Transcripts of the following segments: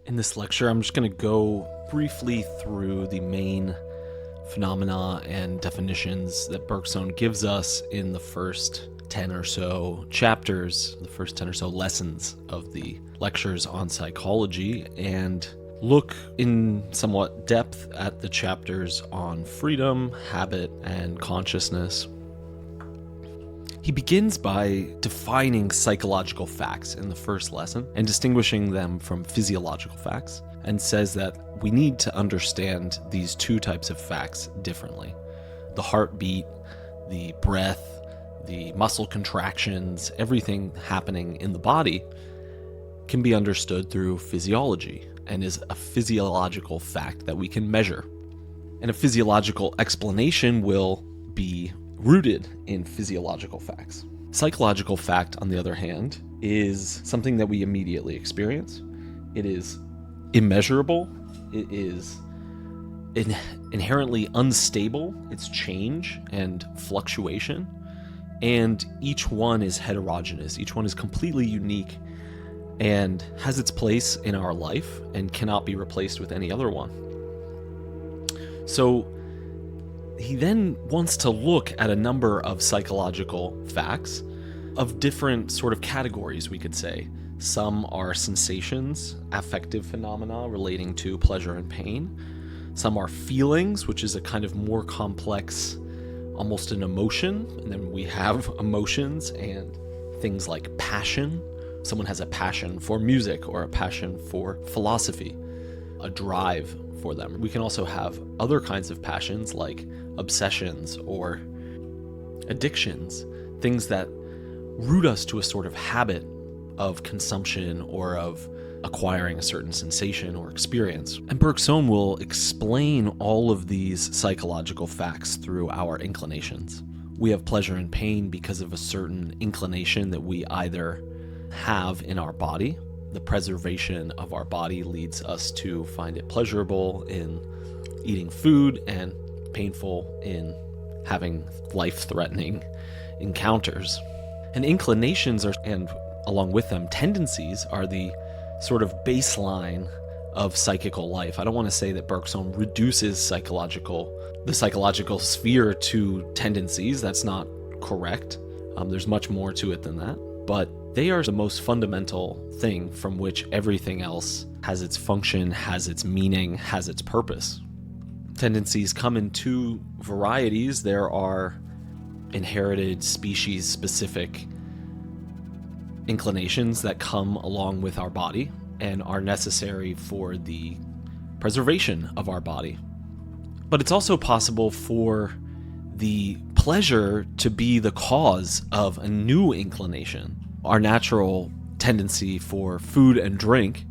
In this lecture, I'm just going to go briefly through the main phenomena and definitions that Bergson gives us in the first 10 or so chapters, the first 10 or so lessons of the lectures on psychology, and look in somewhat depth at the chapters on freedom, habit, and consciousness. He begins by defining psychological facts in the first lesson and distinguishing them from physiological facts, and says that we need to understand these two types of facts differently. The heartbeat, the breath, the muscle contractions, everything happening in the body can be understood through physiology and is a physiological fact that we can measure. And a physiological explanation will be rooted in physiological facts. Psychological fact, on the other hand, is something that we immediately experience. It is immeasurable. It is inherently unstable. It's change and fluctuation. And each one is heterogeneous. Each one is completely unique and has its place in our life and cannot be replaced with any other one. So he then wants to look at a number of psychological facts of different sort of categories, we could say. Some are sensations, affective phenomena relating to pleasure and pain. Some are feelings, which is a kind of more complex, almost an emotion. And then we have emotions and things like passion. Someone has a passion for music or a passion for philosophy, a drive for them. We can also have other kinds of passions like obsessions or addictions, things that root us to a sort of habit of consumption or of acquiring a certain sensation or experience. And Bergson will explain all of these psychological facts through our inclinations. We have pleasure and pain because of a certain inclination that we either have in our body. The preservation of our body leads us to find it pleasurable in eating food and painful in having life-threatening encounters. And inclinations are, and along with them, tendencies are the sort of baseline of psychical life. I don't want to say that Bergson reduces the psychological sphere to tendencies. That's not correct. There's much more to it than that. But they are the most fundamental thing from which everything else has its function, has its meaning, has its purpose. Tendencies come in two varieties. There are inherited species-specific inclinations that come along with our body and are necessary for the preservation of our body. But it's also possible for the pleasure to be the cause of a new inclination. Our natural tendency for food and drink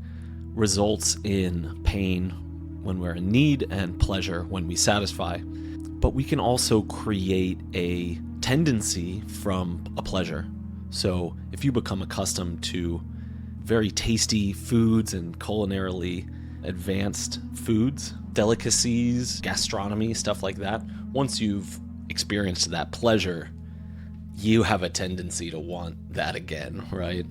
results in pain when we're in need and pleasure when we satisfy. But we can also create a tendency from a pleasure. So if you become accustomed to very tasty foods and culinarily advanced foods, delicacies, gastronomy, stuff like that, once you've experienced that pleasure, you have a tendency to want that again, right?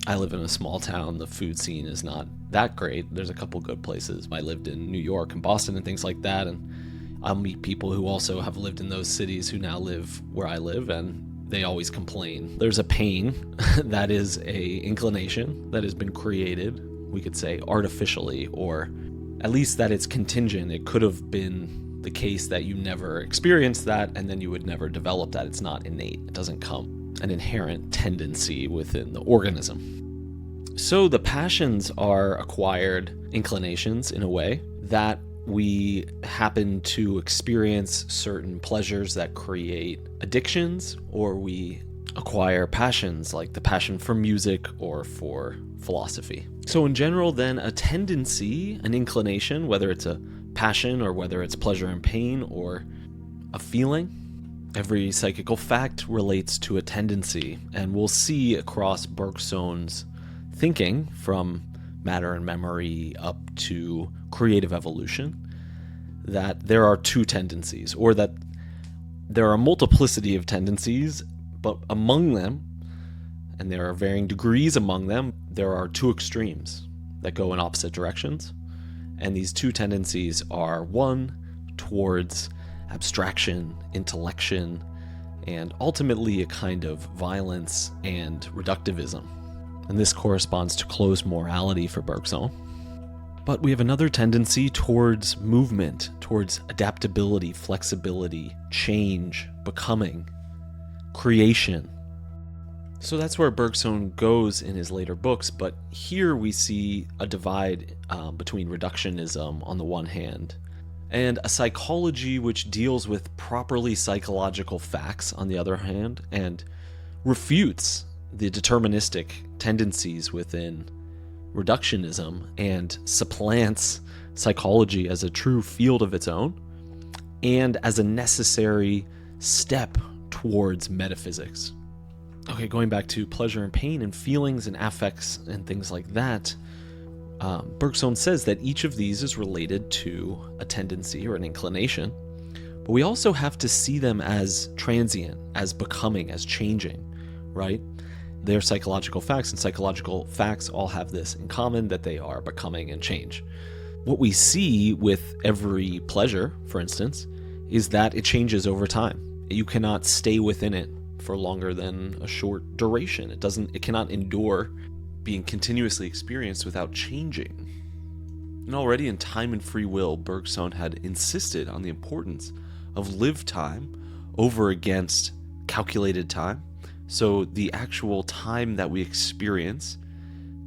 I live in a small town. The food scene is not that great. There's a couple good places. I lived in New York and Boston and things like that, and I'll meet people who also have lived in those cities who now live where I live, and they always complain. There's a pain that is a inclination that has been created, we could say artificially, or at least that it's contingent. It could have been the case that you never experienced that and then you would never develop that. It's not innate. It doesn't come an inherent tendency within the organism. So the passions are acquired inclinations in a way that we happen to experience certain pleasures that create addictions, or we acquire passions like the passion for music or for philosophy. So in general, then, a tendency, an inclination, whether it's a passion or whether it's pleasure and pain or a feeling, every psychical fact relates to a tendency. And we'll see across Bergson's thinking, from matter and memory up to creative evolution, that there are two tendencies, or that there are a multiplicity of tendencies, but among them, and there are varying degrees among them, there are two extremes that go in opposite directions. And these two tendencies are one towards abstraction, intellection, and ultimately a kind of violence and reductivism. And this corresponds to closed morality for Bergson. But we have another tendency towards movement, towards adaptability, flexibility, change, becoming, creation. So that's where Bergson goes in his later books, but here we see a divide between reductionism on the one hand and a psychology which deals with properly psychological facts on the other hand and refutes the deterministic tendencies within reductionism and supplants psychology as a true field of its own and as a necessary step towards metaphysics. Okay, going back to pleasure and pain and feelings and affects and things like that, Bergson says that each of these is related to a tendency or an inclination, but we also have to see them as transient, as becoming, as changing, right? They're psychological facts, and psychological facts all have this in common, that they are becoming and change. What we see with every pleasure, for instance, is that it changes over time. You cannot stay within it for longer than a short duration. It cannot endure being continuously experienced without changing. And already in Time and Free Will, Bergson had insisted on the importance of lived time over against calculated time. So the actual time that we experience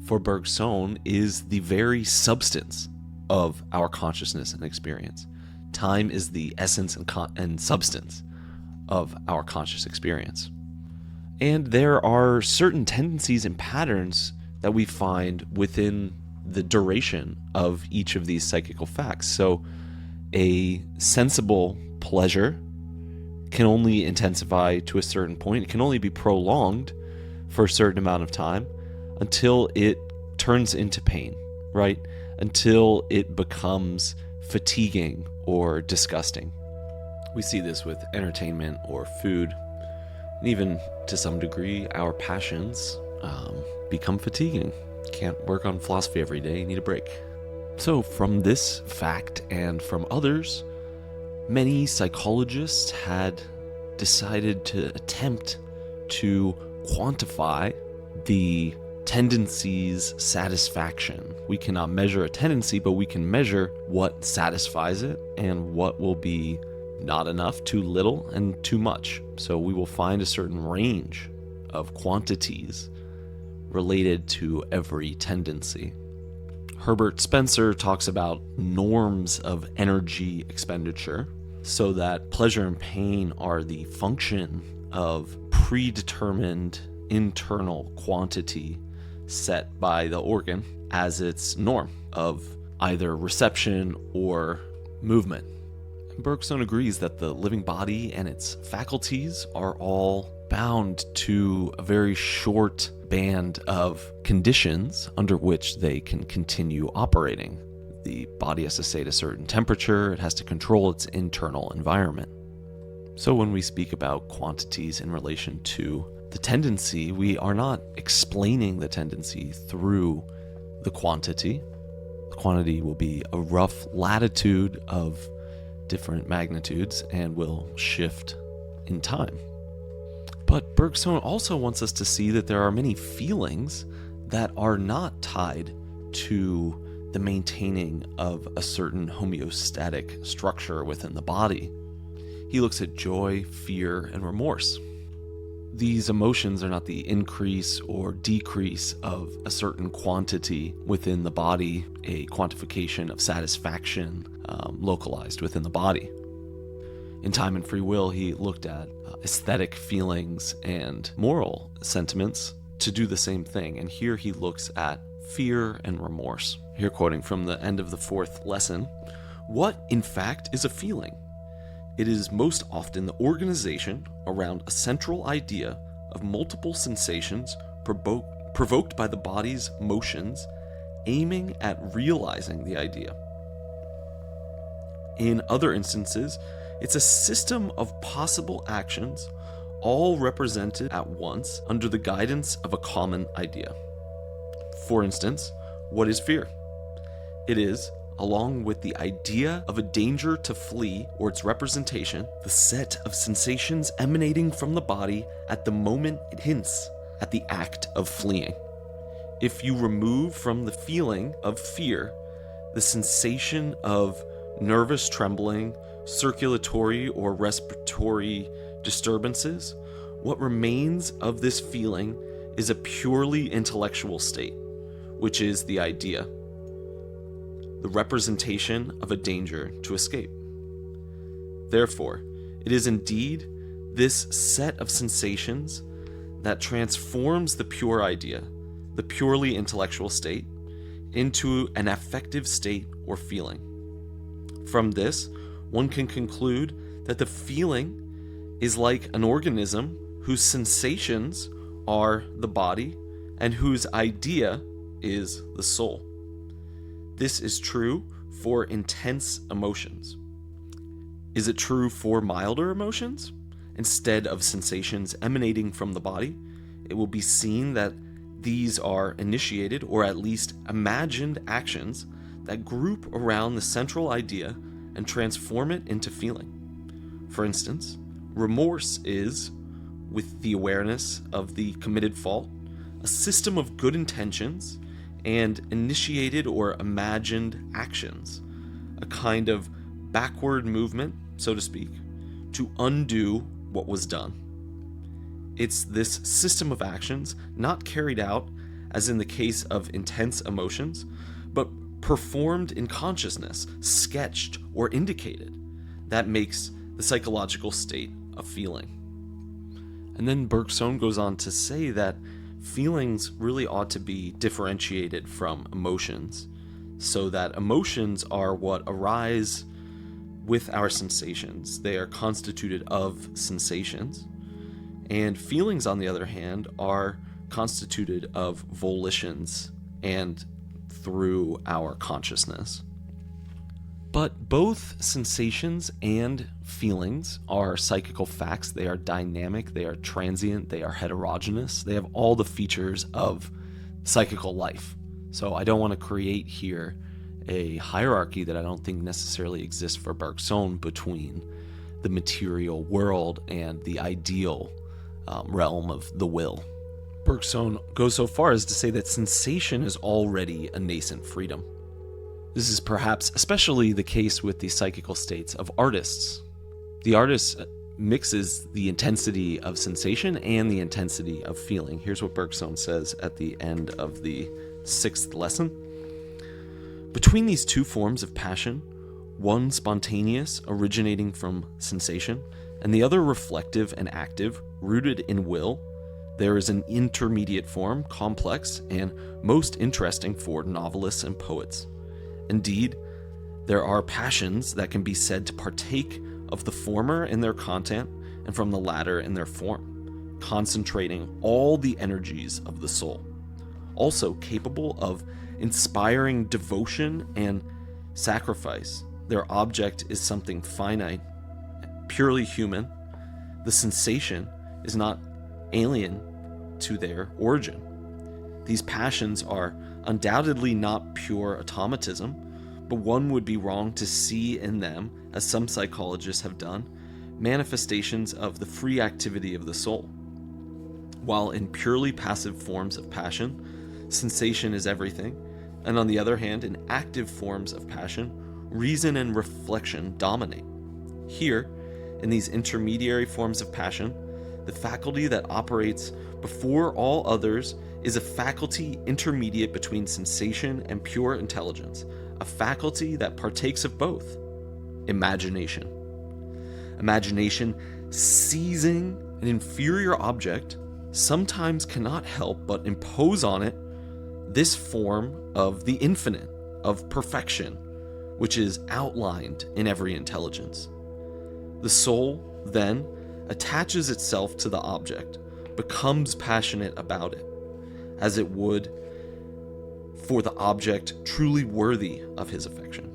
for Bergson is the very substance of our consciousness and experience. Time is the essence and substance of our conscious experience. And there are certain tendencies and patterns that we find within the duration of each of these psychical facts. So a sensible pleasure can only intensify to a certain point. It can only be prolonged for a certain amount of time until it turns into pain, right? Until it becomes fatiguing or disgusting. We see this with entertainment or food, and even to some degree, our passions become fatiguing. Can't work on philosophy every day, you need a break. So from this fact and from others, many psychologists had decided to attempt to quantify the tendency's satisfaction. We cannot measure a tendency, but we can measure what satisfies it and what will be not enough, too little, and too much. So we will find a certain range of quantities related to every tendency. Herbert Spencer talks about norms of energy expenditure, so that pleasure and pain are the function of predetermined internal quantity set by the organ as its norm of either reception or movement. Bergson agrees that the living body and its faculties are all bound to a very short band of conditions under which they can continue operating. The body has to stay at a certain temperature, it has to control its internal environment. So when we speak about quantities in relation to the tendency, we are not explaining the tendency through the quantity. The quantity will be a rough latitude of different magnitudes and will shift in time. But Bergson also wants us to see that there are many feelings that are not tied to the maintaining of a certain homeostatic structure within the body. He looks at joy, fear, and remorse. These emotions are not the increase or decrease of a certain quantity within the body, a quantification of satisfaction localized within the body. In Time and Free Will, he looked at aesthetic feelings and moral sentiments to do the same thing. And here he looks at fear and remorse. Here quoting from the end of the fourth lesson, "What, in fact, is a feeling? It is most often the organization around a central idea of multiple sensations provoked by the body's motions, aiming at realizing the idea. In other instances, it's a system of possible actions, all represented at once under the guidance of a common idea. For instance, What is fear? It is, along with the idea of a danger to flee or its representation, the set of sensations emanating from the body at the moment it hints at the act of fleeing. If you remove from the feeling of fear the sensation of nervous trembling, circulatory or respiratory disturbances, what remains of this feeling is a purely intellectual state, which is the idea, the representation of a danger to escape. Therefore, it is indeed this set of sensations that transforms the pure idea, the purely intellectual state, into an affective state or feeling. From this, one can conclude that the feeling is like an organism whose sensations are the body and whose idea is the soul. This is true for intense emotions. Is it true for milder emotions? Instead of sensations emanating from the body, it will be seen that these are initiated or at least imagined actions that group around the central idea and transform it into feeling. For instance, remorse is, with the awareness of the committed fault, a system of good intentions and initiated or imagined actions, a kind of backward movement, so to speak, to undo what was done. It's this system of actions, not carried out, as in the case of intense emotions, but performed in consciousness, sketched or indicated, that makes the psychological state a feeling. And then Bergson goes on to say that feelings really ought to be differentiated from emotions, so that emotions are what arise with our sensations. They are constituted of sensations. And feelings, on the other hand, are constituted of volitions and through our consciousness. But both sensations and feelings are psychical facts. They are dynamic, they are transient, they are heterogeneous. They have all the features of psychical life. So I don't want to create here a hierarchy that I don't think necessarily exists for Bergson between the material world and the ideal realm of the will. Bergson goes so far as to say that sensation is already a nascent freedom. This is perhaps especially the case with the psychical states of artists. The artist mixes the intensity of sensation and the intensity of feeling. Here's what Bergson says at the end of the 6th lesson. Between these two forms of passion, one spontaneous, originating from sensation, and the other reflective and active, rooted in will, there is an intermediate form, complex and most interesting for novelists and poets. Indeed, there are passions that can be said to partake of the former in their content and from the latter in their form, concentrating all the energies of the soul. Also capable of inspiring devotion and sacrifice. Their object is something finite, purely human. The sensation is not alien to their origin. These passions are undoubtedly not pure automatism, but one would be wrong to see in them, as some psychologists have done, manifestations of the free activity of the soul. While in purely passive forms of passion, sensation is everything, and on the other hand, in active forms of passion, reason and reflection dominate. Here, in these intermediary forms of passion, the faculty that operates before all others is a faculty intermediate between sensation and pure intelligence, a faculty that partakes of both. Imagination. Imagination, seizing an inferior object, sometimes cannot help but impose on it this form of the infinite, of perfection, which is outlined in every intelligence. The soul, then, attaches itself to the object, becomes passionate about it, as it would for the object truly worthy of his affection.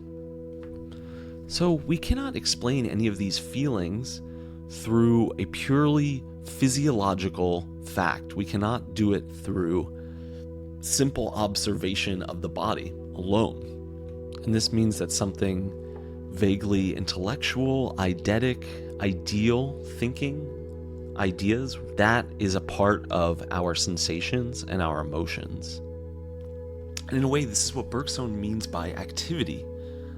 So we cannot explain any of these feelings through a purely physiological fact. We cannot do it through simple observation of the body alone. And this means that something vaguely intellectual, eidetic, ideal thinking, ideas, that is a part of our sensations and our emotions. And in a way, this is what Bergson means by activity.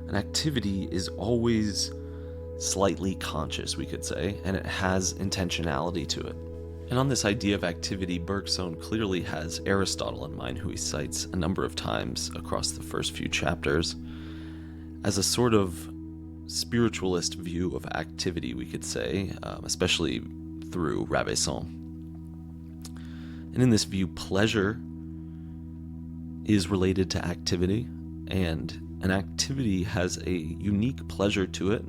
An activity is always slightly conscious, we could say, and it has intentionality to it. And on this idea of activity, Bergson clearly has Aristotle in mind, who he cites a number of times across the first few chapters, as a sort of spiritualist view of activity, we could say, especially through Bergson. And in this view, pleasure is related to activity, and an activity has a unique pleasure to it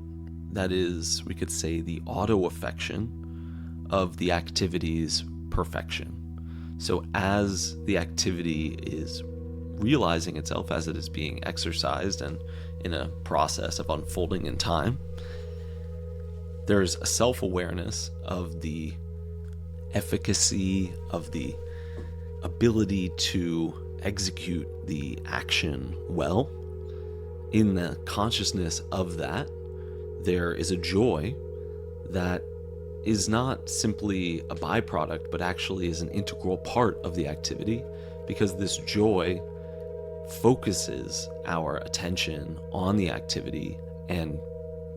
that is, we could say, the auto-affection of the activity's perfection. So as the activity is realizing itself, as it is being exercised and in a process of unfolding in time, there's a self-awareness of the efficacy, of the ability to execute the action well. In the consciousness of that, there is a joy that is not simply a byproduct, but actually is an integral part of the activity, because this joy focuses our attention on the activity and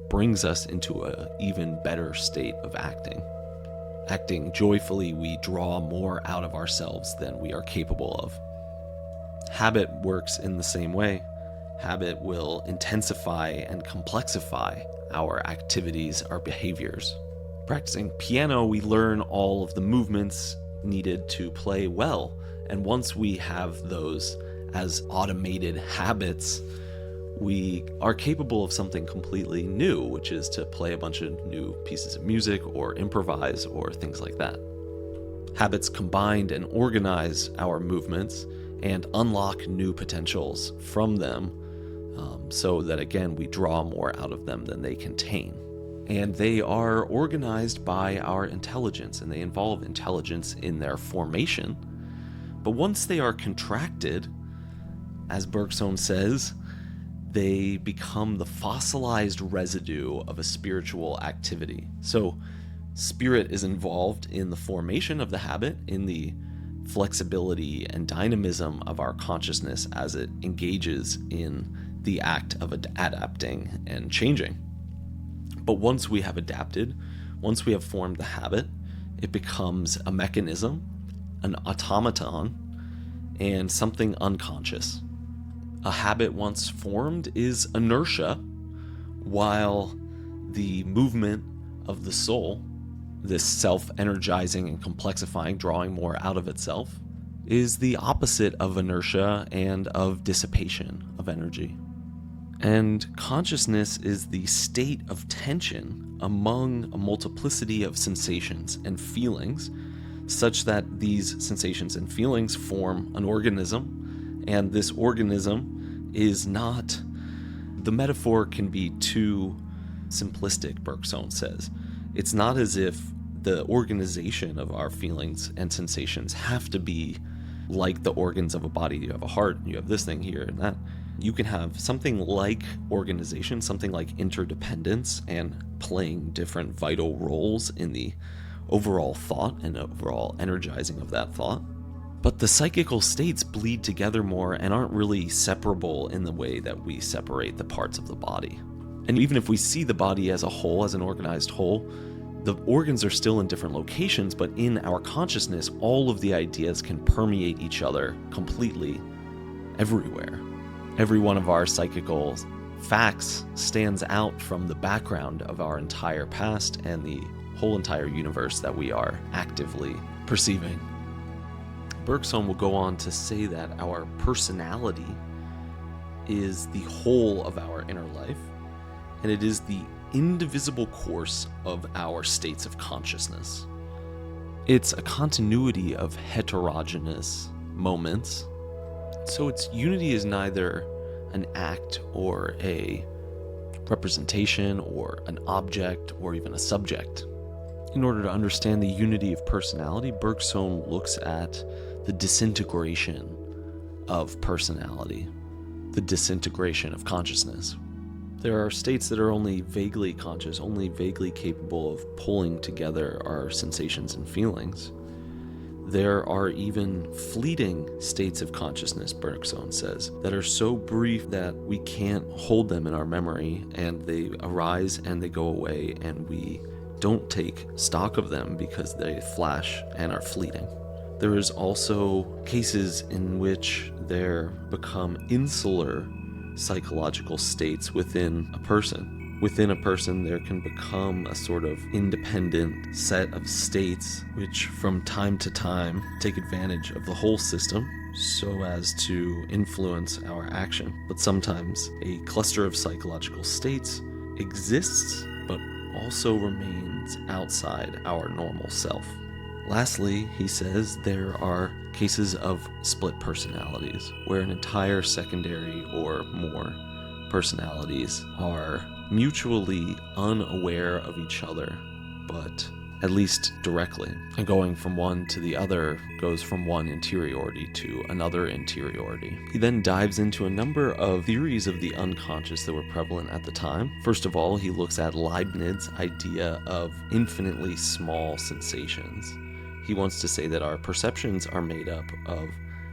brings us into an even better state of acting. Acting joyfully, we draw more out of ourselves than we are capable of. Habit works in the same way. Habit will intensify and complexify our activities, our behaviors. Practicing piano, we learn all of the movements needed to play well. And once we have those as automated habits, we are capable of something completely new, which is to play a bunch of new pieces of music or improvise or things like that. Habits combined and organize our movements and unlock new potentials from them, so that, again, we draw more out of them than they contain. And they are organized by our intelligence, and they involve intelligence in their formation. But once they are contracted, as Bergson says, they become the fossilized residue of a spiritual activity. So spirit is involved in the formation of the habit, in the flexibility and dynamism of our consciousness as it engages in the act of adapting and changing. But once we have adapted, once we have formed the habit, it becomes a mechanism, an automaton, and something unconscious. A habit once formed is inertia, while the movement of the soul, this self-energizing and complexifying, drawing more out of itself, is the opposite of inertia and of dissipation of energy. And consciousness is the state of tension among a multiplicity of sensations and feelings, such that these sensations and feelings form an organism, and this organism is not... The metaphor can be too simplistic, Bergson says. It's not as if the organization of our feelings and sensations have to be like the organs of a body. You have a heart, you have this thing here and that. You can have something like organization, something like interdependence, and playing different vital roles in the overall thought and overall energizing of that thought. But the psychical states bleed together more and aren't really separable in the way that we separate the parts of the body. And even if we see the body as a whole, as an organized whole, the organs are still in different locations, but in our consciousness, all of the ideas can permeate each other completely everywhere. Every one of our psychical facts stands out from the background of our entire past and the whole entire universe that we are actively perceiving. Bergson will go on to say that our personality is the whole of our inner life, and it is the indivisible course of our states of consciousness. It's a continuity of heterogeneous moments, so its unity is neither an act or a representation or an object or even a subject. In order to understand the unity of personality, Bergson looks at the disintegration of personality, the disintegration of consciousness. There are states that are only vaguely conscious, only vaguely capable of pulling together our sensations and feelings. There are even fleeting states of consciousness, Bergson says, that are so brief that we can't hold them in our memory, and they arise and they go away, and we don't take stock of them because they flash and are fleeting. There is also cases in which there become insular psychological states within a person. Within a person, there can become a sort of independent set of states which from time to time take advantage of the whole system so as to influence our action. But sometimes a cluster of psychological states exists but also remains outside our normal self. Lastly, he says there are cases of split personalities, where an entire secondary or more personalities are mutually unaware of each other, but at least directly. And going from one to the other goes from one interiority to another interiority. He then dives into a number of theories of the unconscious that were prevalent at the time. First of all, he looks at Leibniz's idea of infinitely small sensations. He wants to say that our perceptions are made up of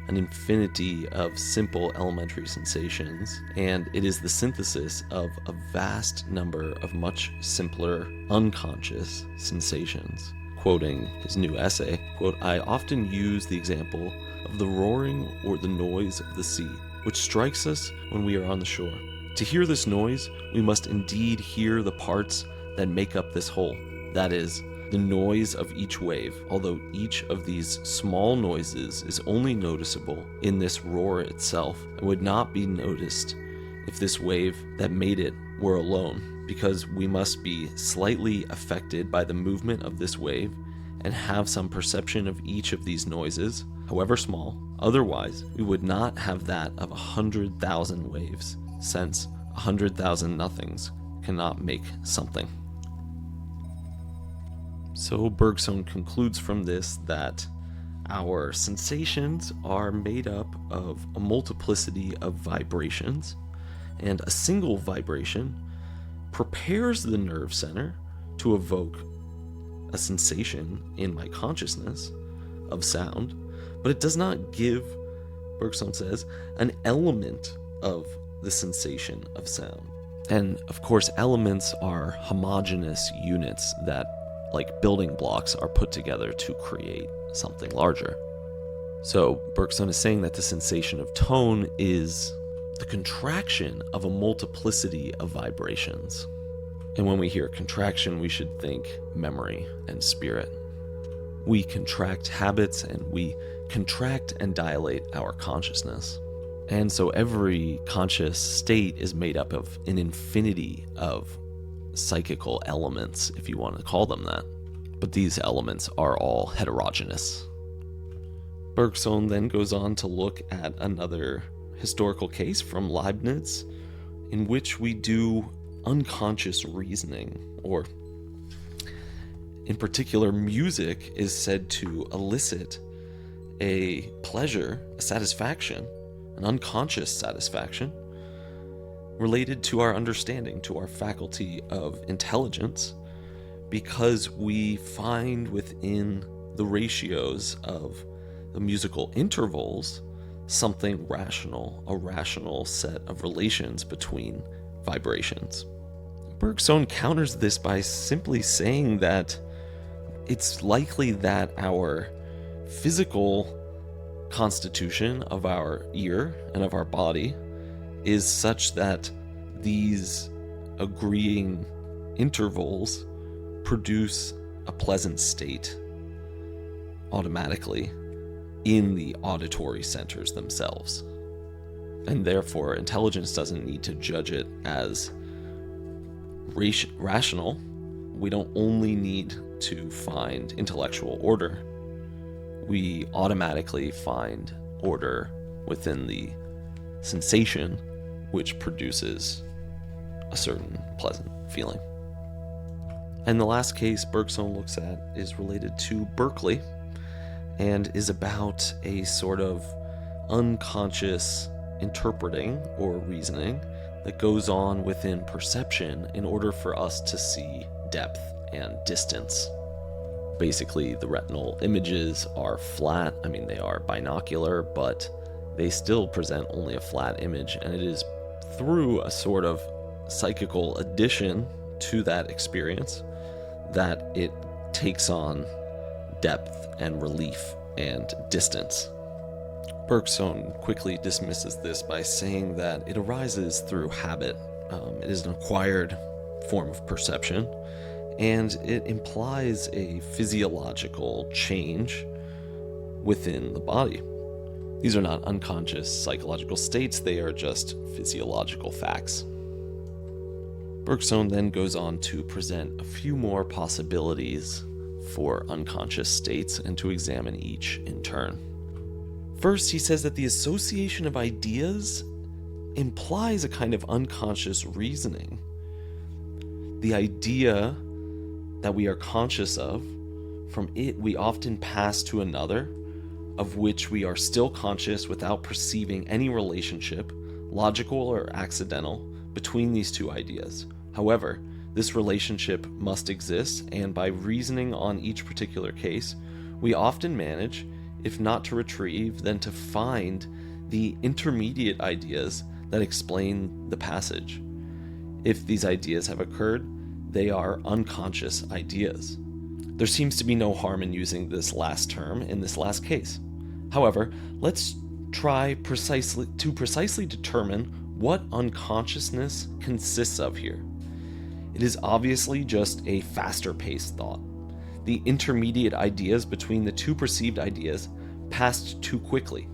an infinity of simple elementary sensations, and it is the synthesis of a vast number of much simpler unconscious sensations. Quoting his new essay, quote, "I often use the example of the roaring or the noise of the sea, which strikes us when we are on the shore. To hear this noise, we must indeed hear the parts that make up this whole, that is, the noise of each wave, although each of these small noises is only noticeable in this roar itself and would not be noticed if this wave that made it were alone, because we must be slightly affected by the movement of this wave and have some perception of each of these noises, however small. Otherwise, we would not have that of 100,000 waves, since 100,000 nothings cannot make something." So Bergson concludes from this that our sensations are made up of a multiplicity of vibrations, and a single vibration prepares the nerve center to evoke a sensation in my consciousness of sound, but it does not give, Bergson says, an element of the sensation of sound. And of course, elements are homogeneous units that, like building blocks, are put together to create something larger. So Bergson is saying that the sensation of tone is the contraction of a multiplicity of vibrations. And when we hear contraction, we should think memory and spirit. We contract habits, and we contract and dilate our consciousness. And so every conscious state is made up of an infinity of psychical elements, if you want to call them that. But these elements are all heterogeneous. Bergson then goes on to look at another historical case from Leibniz, in which we do unconscious reasoning, or in particular, music is said to elicit a pleasure, a satisfaction, an unconscious satisfaction, related to our understanding, to our faculty of intelligence, because we find within the ratios of the musical intervals something rational, a rational set of relations between vibrations. Bergson counters this by simply saying that it's likely that our physical constitution of our ear and of our body is such that these agreeing intervals produce a pleasant state automatically in the auditory centers themselves. And therefore, intelligence doesn't need to judge it as rational. We don't only need to find intellectual order. We automatically find order within the sensation, which produces a certain pleasant feeling. And the last case Bergson looks at is related to Berkeley, and is about a sort of unconscious interpreting or reasoning that goes on within perception in order for us to see depth and distance. Basically, the retinal images are flat. I mean, they are binocular, but they still present only a flat image, and it is through a sort of psychical addition to that experience that it takes on depth and relief and distance. Bergson quickly dismisses this by saying that it arises through habit. It is an acquired form of perception, and it implies a physiological change within the body. These are not unconscious psychological states, they are just physiological facts. Bergson then goes on to present a few more possibilities for unconscious states and to examine each in turn. First, he says that the association of ideas implies a kind of unconscious reasoning. The idea that we are conscious of, from it we often pass to another, of which we are still conscious without perceiving any relationship, logical or accidental, between these two ideas. However, this relationship must exist, and by reasoning on each particular case, we often manage, if not to retrieve, then to find the intermediate ideas that explain the passage. If these ideas have occurred, they are unconscious ideas. There seems to be no harm in using this last term in this last case. However, let's try to precisely determine what unconsciousness consists of here. It is obviously just a faster-paced thought. The intermediate ideas between the two perceived ideas passed too quickly.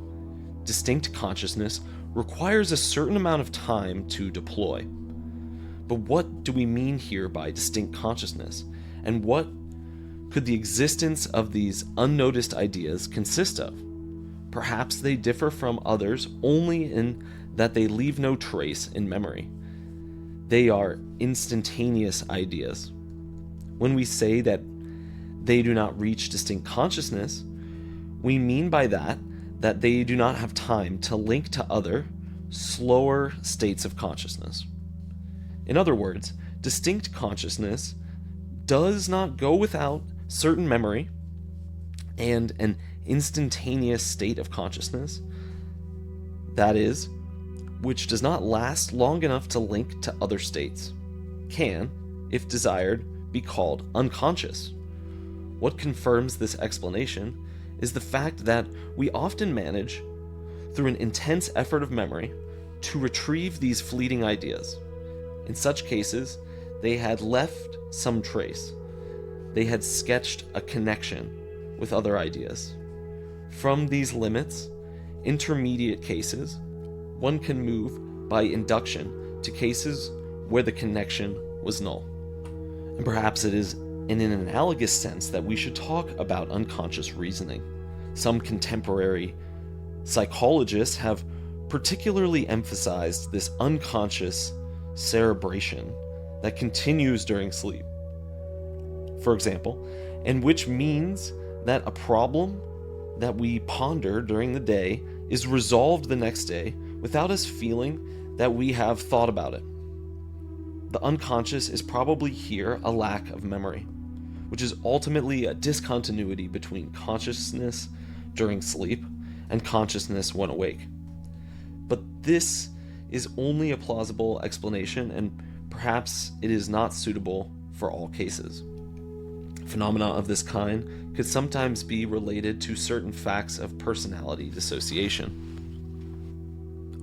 Distinct consciousness requires a certain amount of time to deploy. But what do we mean here by distinct consciousness? And what could the existence of these unnoticed ideas consist of? Perhaps they differ from others only in that they leave no trace in memory. They are instantaneous ideas. When we say that they do not reach distinct consciousness, we mean by that they do not have time to link to other, slower states of consciousness. In other words, distinct consciousness does not go without certain memory and an instantaneous state of consciousness, that is, which does not last long enough to link to other states, can, if desired, be called unconscious. What confirms this explanation is the fact that we often manage, through an intense effort of memory, to retrieve these fleeting ideas. In such cases, they had left some trace. They had sketched a connection with other ideas. From these limits, intermediate cases, one can move by induction to cases where the connection was null. And perhaps it is in an analogous sense that we should talk about unconscious reasoning. Some contemporary psychologists have particularly emphasized this unconscious cerebration that continues during sleep. For example, and which means that a problem that we ponder during the day is resolved the next day without us feeling that we have thought about it. The unconscious is probably here a lack of memory, which is ultimately a discontinuity between consciousness during sleep and consciousness when awake. But this is only a plausible explanation, and perhaps it is not suitable for all cases. Phenomena of this kind could sometimes be related to certain facts of personality dissociation.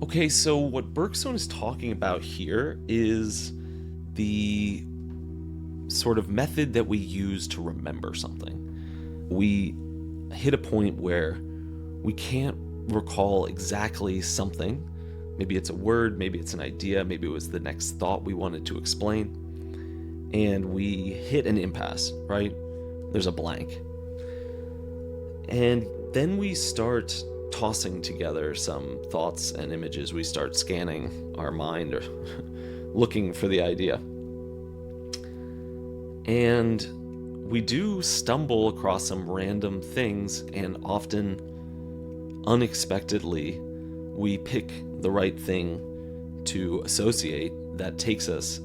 Okay, so what Bergson is talking about here is the sort of method that we use to remember something. We hit a point where we can't recall exactly something. Maybe it's a word, maybe it's an idea, maybe it was the next thought we wanted to explain. And we hit an impasse, right? There's a blank. And then we start tossing together some thoughts and images. We start scanning our mind or looking for the idea. And we do stumble across some random things, and often unexpectedly we pick the right thing to associate that takes us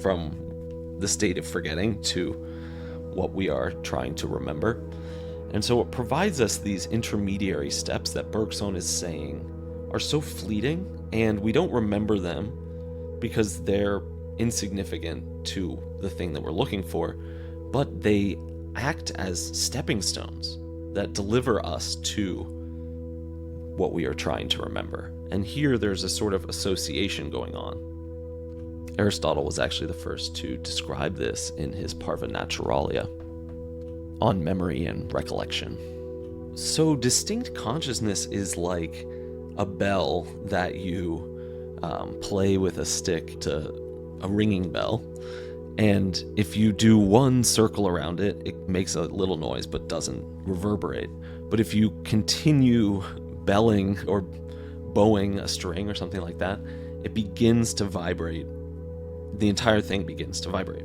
from the state of forgetting to what we are trying to remember. And so it provides us these intermediary steps that Bergson is saying are so fleeting, and we don't remember them because they're insignificant to the thing that we're looking for, but they act as stepping stones that deliver us to what we are trying to remember. And here there's a sort of association going on. Aristotle was actually the first to describe this in his Parva Naturalia on memory and recollection. So distinct consciousness is like a bell that you play with a stick, to a ringing bell, and if you do one circle around it, it makes a little noise but doesn't reverberate. But if you continue belling or bowing a string or something like that, it begins to vibrate. The entire thing begins to vibrate.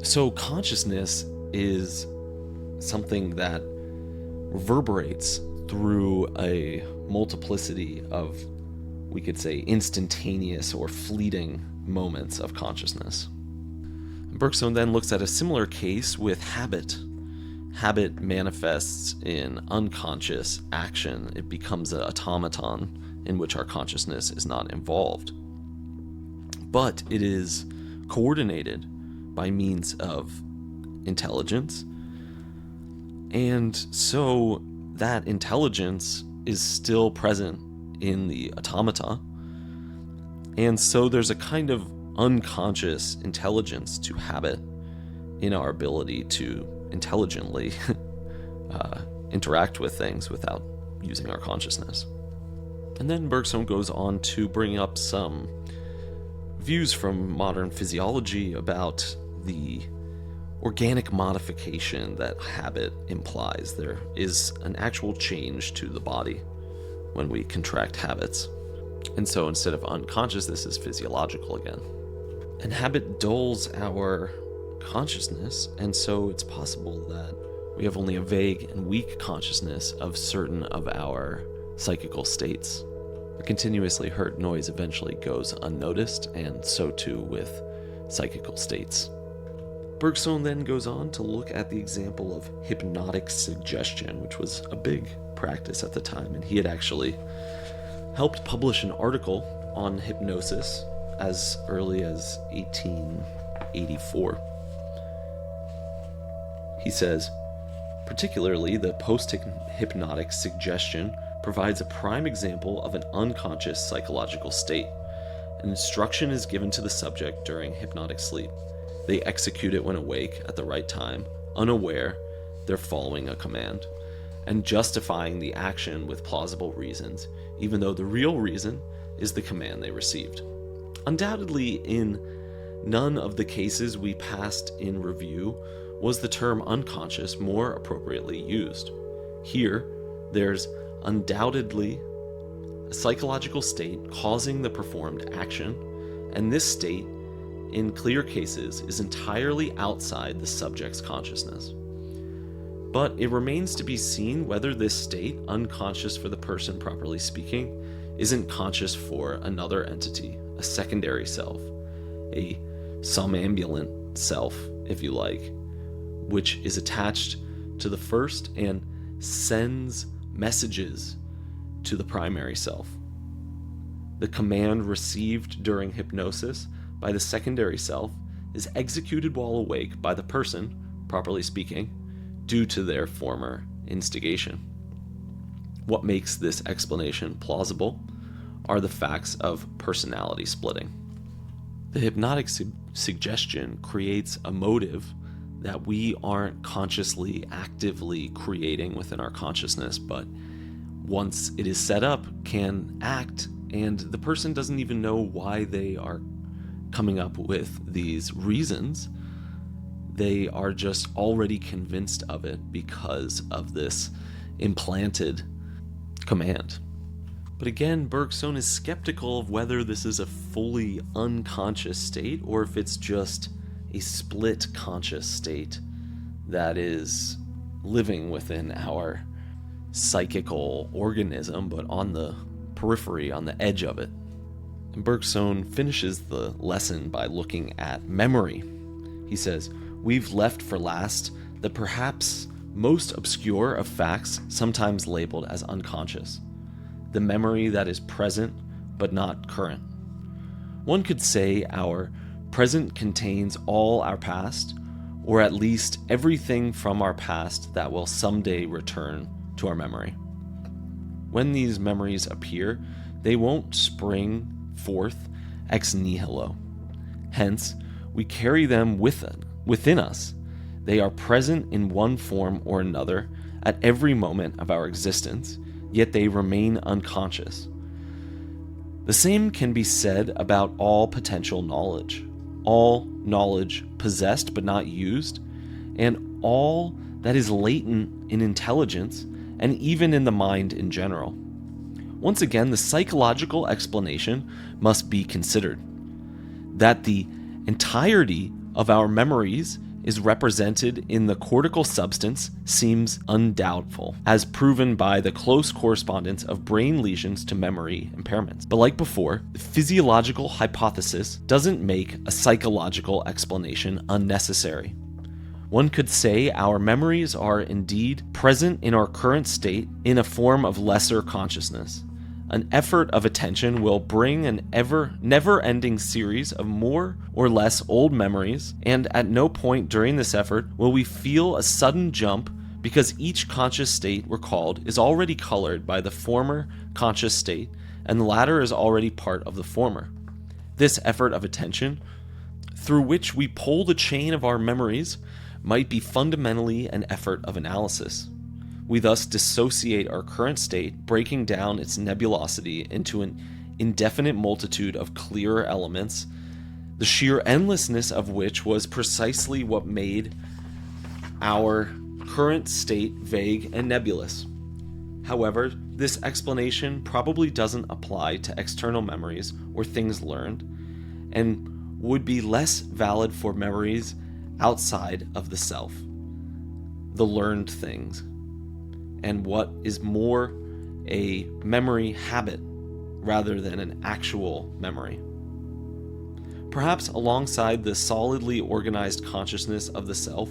So consciousness is something that reverberates through a multiplicity of, we could say, instantaneous or fleeting moments of consciousness. Bergson then looks at a similar case with habit. Habit manifests in unconscious action. It becomes an automaton in which our consciousness is not involved. But it is coordinated by means of intelligence. And so that intelligence is still present in the automata. And so there's a kind of unconscious intelligence to habit in our ability to intelligently interact with things without using our consciousness. And then Bergson goes on to bring up some views from modern physiology about the organic modification that habit implies. There is an actual change to the body when we contract habits. And so instead of unconscious, this is physiological again. And habit dulls our consciousness, and so it's possible that we have only a vague and weak consciousness of certain of our psychical states. A continuously heard noise eventually goes unnoticed, and so too with psychical states. Bergson then goes on to look at the example of hypnotic suggestion, which was a big practice at the time, and he had actually helped publish an article on hypnosis as early as 1884. He says, particularly the post-hypnotic suggestion provides a prime example of an unconscious psychological state. An instruction is given to the subject during hypnotic sleep. They execute it when awake at the right time, unaware they're following a command, and justifying the action with plausible reasons, even though the real reason is the command they received. Undoubtedly, in none of the cases we passed in review was the term unconscious more appropriately used. Here, there's undoubtedly a psychological state causing the performed action, and this state, in clear cases, is entirely outside the subject's consciousness. But it remains to be seen whether this state, unconscious for the person properly speaking, isn't conscious for another entity, a secondary self, a somnambulant self, if you like, which is attached to the first and sends messages to the primary self. The command received during hypnosis by the secondary self is executed while awake by the person, properly speaking, due to their former instigation. What makes this explanation plausible are the facts of personality splitting. The hypnotic suggestion creates a motive that we aren't consciously, actively creating within our consciousness, but once it is set up, can act, and the person doesn't even know why they are coming up with these reasons. They are just already convinced of it because of this implanted command. But again, Bergson is skeptical of whether this is a fully unconscious state or if it's just a split conscious state that is living within our psychical organism, but on the periphery, on the edge of it. And Bergson finishes the lesson by looking at memory. He says, "We've left for last the perhaps most obscure of facts, sometimes labeled as unconscious, the memory that is present but not current. One could say our present contains all our past, or at least everything from our past that will someday return to our memory. When these memories appear, they won't spring forth ex nihilo. Hence, we carry them within us. They are present in one form or another at every moment of our existence, yet they remain unconscious. The same can be said about all potential knowledge, all knowledge possessed but not used, and all that is latent in intelligence and even in the mind in general. Once again, the psychological explanation must be considered. That the entirety of our memories is represented in the cortical substance seems undoubtful, as proven by the close correspondence of brain lesions to memory impairments. But like before, the physiological hypothesis doesn't make a psychological explanation unnecessary. One could say our memories are indeed present in our current state in a form of lesser consciousness. An effort of attention will bring an never-ending series of more or less old memories, and at no point during this effort will we feel a sudden jump because each conscious state recalled is already colored by the former conscious state, and the latter is already part of the former. This effort of attention, through which we pull the chain of our memories, might be fundamentally an effort of analysis. We thus dissociate our current state, breaking down its nebulosity into an indefinite multitude of clearer elements, the sheer endlessness of which was precisely what made our current state vague and nebulous. However, this explanation probably doesn't apply to external memories or things learned, and would be less valid for memories outside of the self, the learned things, and what is more a memory habit rather than an actual memory. Perhaps alongside the solidly organized consciousness of the self,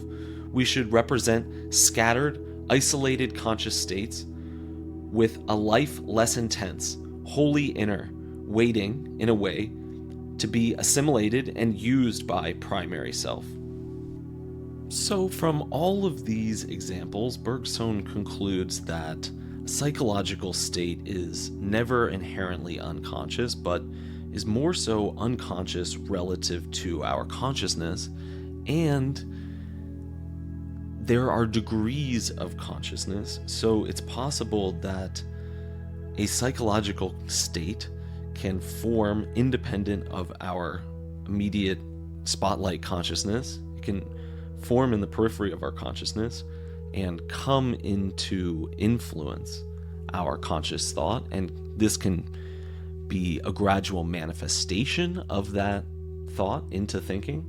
we should represent scattered, isolated conscious states with a life less intense, wholly inner, waiting, in a way, to be assimilated and used by primary self. So from all of these examples, Bergson concludes that a psychological state is never inherently unconscious, but is more so unconscious relative to our consciousness, and there are degrees of consciousness, so it's possible that a psychological state can form independent of our immediate spotlight consciousness. It can form in the periphery of our consciousness and come into influence our conscious thought, and this can be a gradual manifestation of that thought into thinking,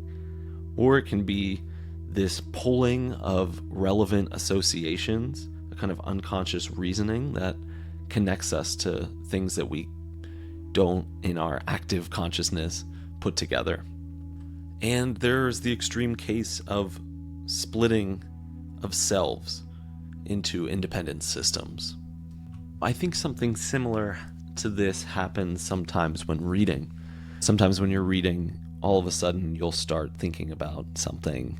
or it can be this pulling of relevant associations, a kind of unconscious reasoning that connects us to things that we don't in our active consciousness put together. And there's the extreme case of splitting of selves into independent systems. I think something similar to this happens sometimes when reading. Sometimes when you're reading, all of a sudden you'll start thinking about something,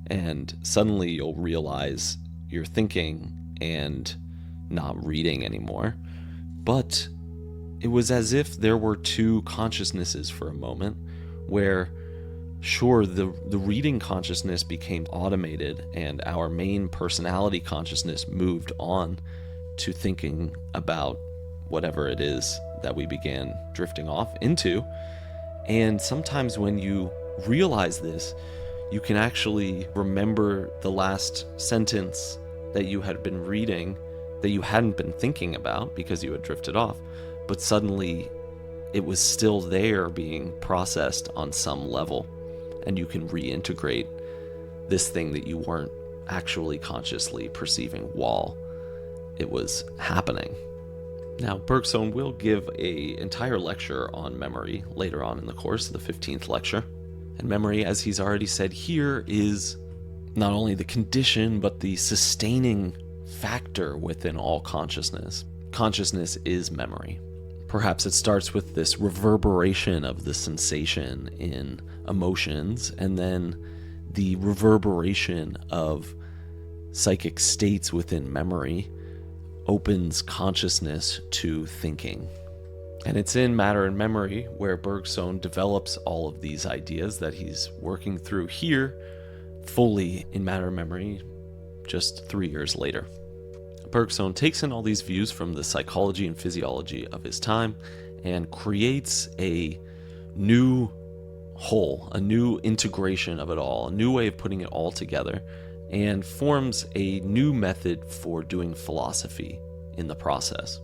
and suddenly you'll realize you're thinking and not reading anymore. But it was as if there were two consciousnesses for a moment, where sure, the reading consciousness became automated and our main personality consciousness moved on to thinking about whatever it is that we began drifting off into. And sometimes when you realize this, you can actually remember the last sentence that you had been reading that you hadn't been thinking about because you had drifted off, but suddenly it was still there being processed on some level. And you can reintegrate this thing that you weren't actually consciously perceiving while it was happening. Now, Bergson will give an entire lecture on memory later on in the course, the 15th lecture. And memory, as he's already said here, is not only the condition, but the sustaining factor within all consciousness. Consciousness is memory. Perhaps it starts with this reverberation of the sensation in emotions, and then the reverberation of psychic states within memory opens consciousness to thinking. And it's in Matter and Memory where Bergson develops all of these ideas that he's working through here fully in Matter and Memory just 3 years later. Bergson takes in all these views from the psychology and physiology of his time and creates a new whole, a new integration of it all, a new way of putting it all together, and forms a new method for doing philosophy in the process.